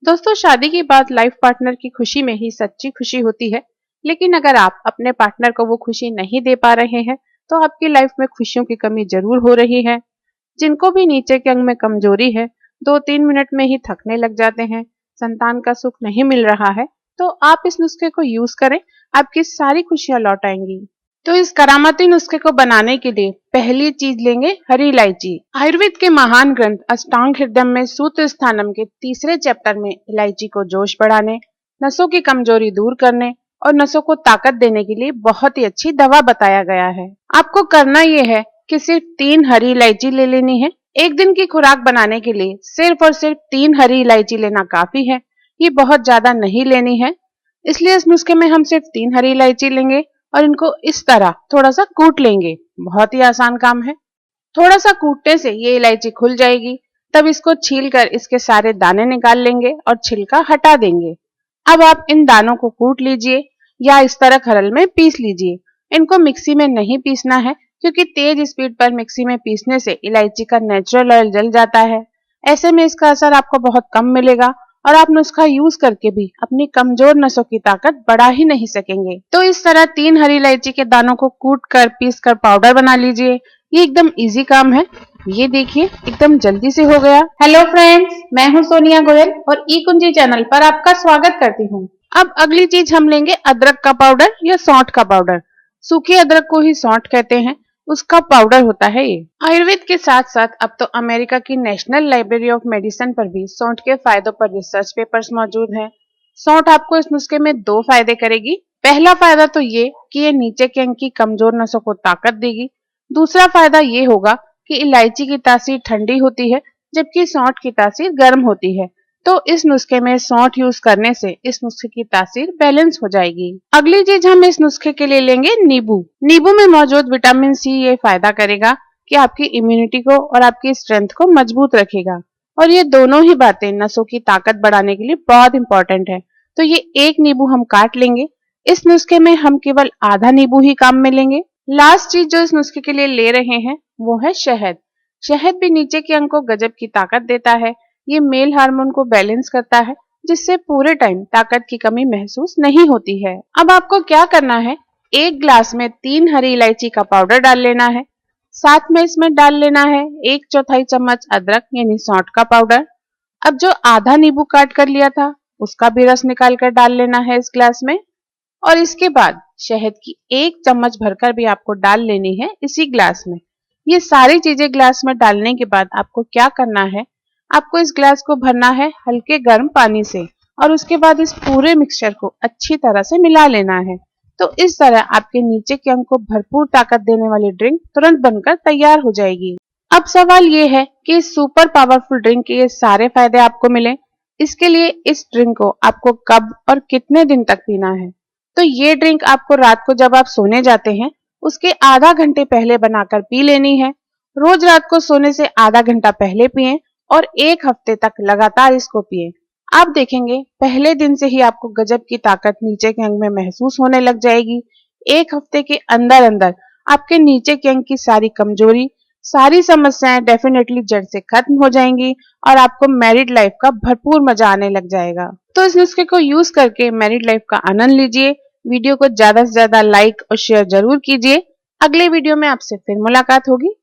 दोस्तों, शादी की बात लाइफ पार्टनर की खुशी में ही सच्ची खुशी होती है। लेकिन अगर आप अपने पार्टनर को वो खुशी नहीं दे पा रहे हैं, तो आपकी लाइफ में खुशियों की कमी जरूर हो रही है। जिनको भी नीचे के अंग में कमजोरी है, 2-3 मिनट में ही थकने लग जाते हैं, संतान का सुख नहीं मिल रहा है, तो आप इस नुस्खे को यूज करें, आपकी सारी खुशियां लौट आएंगी। तो इस करामाती नुस्खे को बनाने के लिए पहली चीज लेंगे हरी इलायची। आयुर्वेद के महान ग्रंथ अष्टांग हृदय में सूत्र स्थानम के तीसरे चैप्टर में इलायची को जोश बढ़ाने, नसों की कमजोरी दूर करने और नसों को ताकत देने के लिए बहुत ही अच्छी दवा बताया गया है। आपको करना यह है कि सिर्फ 3 हरी इलायची ले लेनी है। एक दिन की खुराक बनाने के लिए सिर्फ और सिर्फ 3 हरी इलायची लेना काफी है। ये बहुत ज्यादा नहीं लेनी है, इसलिए इस नुस्खे में हम सिर्फ 3 हरी इलायची लेंगे और इनको इस तरह थोड़ा सा कूट लेंगे। बहुत ही आसान काम है। थोड़ा सा कूटने से ये इलायची खुल जाएगी। तब इसको छील कर इसके सारे दाने निकाल लेंगे और छिलका हटा देंगे। अब आप इन दानों को कूट लीजिए या इस तरह खरल में पीस लीजिए। इनको मिक्सी में नहीं पीसना है, क्योंकि तेज स्पीड पर मिक्सी में पीसने से इलायची का नेचुरल ऑयल जल जाता है। ऐसे में इसका असर आपको बहुत कम मिलेगा और आप नुस्खा यूज करके भी अपनी कमजोर नसों की ताकत बढ़ा ही नहीं सकेंगे। तो इस तरह 3 हरी इलायची के दानों को कूट कर पीस कर पाउडर बना लीजिए। ये एकदम इजी काम है। ये देखिए, एकदम जल्दी से हो गया। हेलो फ्रेंड्स, मैं हूँ सोनिया गोयल और ई कुंजी चैनल पर आपका स्वागत करती हूँ। अब अगली चीज हम लेंगे अदरक का पाउडर या सौंठ का पाउडर। सूखे अदरक को ही सौंठ कहते हैं, उसका पाउडर होता है ये। आयुर्वेद के साथ साथ अब तो अमेरिका की नेशनल लाइब्रेरी ऑफ मेडिसिन पर भी सौंठ के फायदों पर रिसर्च पेपर्स मौजूद हैं। सौंठ आपको इस नुस्खे में 2 फायदे करेगी। पहला फायदा तो ये कि ये नीचे के अंग की कमजोर नसों को ताकत देगी। दूसरा फायदा ये होगा कि इलायची की तासीर ठंडी होती है, जबकि सौंठ की तासीर गर्म होती है। तो इस नुस्खे में सौंठ यूज करने से इस नुस्खे की तासीर बैलेंस हो जाएगी। अगली चीज हम इस नुस्खे के लिए लेंगे नींबू। नींबू में मौजूद विटामिन सी ये फायदा करेगा कि आपकी इम्यूनिटी को और आपकी स्ट्रेंथ को मजबूत रखेगा। और ये दोनों ही बातें नसों की ताकत बढ़ाने के लिए बहुत इंपॉर्टेंट है। तो ये एक नींबू हम काट लेंगे। इस नुस्खे में हम केवल आधा नींबू ही काम में लेंगे। लास्ट चीज जो इस नुस्खे के लिए ले रहे हैं वो है शहद। शहद भी नीचे के अंग को गजब की ताकत देता है। ये मेल हार्मोन को बैलेंस करता है, जिससे पूरे टाइम ताकत की कमी महसूस नहीं होती है। अब आपको क्या करना है, एक ग्लास में 3 हरी इलायची का पाउडर डाल लेना है। साथ में इसमें डाल लेना है 1/4 चम्मच अदरक यानी सौंठ का पाउडर। अब जो आधा नींबू काट कर लिया था उसका भी रस निकाल कर डाल लेना है इस ग्लास में। और इसके बाद शहद की 1 चम्मच भरकर भी आपको डाल लेनी है इसी ग्लास में। ये सारी चीजें ग्लास में डालने के बाद आपको क्या करना है, आपको इस ग्लास को भरना है हल्के गर्म पानी से और उसके बाद इस पूरे मिक्सचर को अच्छी तरह से मिला लेना है। तो इस तरह आपके नीचे के अंग को भरपूर ताकत देने वाली ड्रिंक तुरंत बनकर तैयार हो जाएगी। अब सवाल ये है कि इस सुपर पावरफुल ड्रिंक के ये सारे फायदे आपको मिले, इसके लिए इस ड्रिंक को आपको कब और कितने दिन तक पीना है। तो ये ड्रिंक आपको रात को जब आप सोने जाते हैं उसके आधा घंटे पहले बनाकर पी लेनी है। रोज रात को सोने से आधा घंटा पहले पिएं और 1 हफ्ते तक लगातार इसको पिएं। आप देखेंगे पहले दिन से ही आपको गजब की ताकत नीचे के अंग में महसूस होने लग जाएगी। 1 हफ्ते के अंदर अंदर आपके नीचे के अंग की सारी कमजोरी, सारी समस्याएं डेफिनेटली जड़ से खत्म हो जाएंगी और आपको मैरिड लाइफ का भरपूर मजा आने लग जाएगा। तो इस नुस्खे को यूज करके मैरिड लाइफ का आनंद लीजिए। वीडियो को ज्यादा से ज्यादा लाइक और शेयर जरूर कीजिए। अगले वीडियो में आपसे फिर मुलाकात होगी।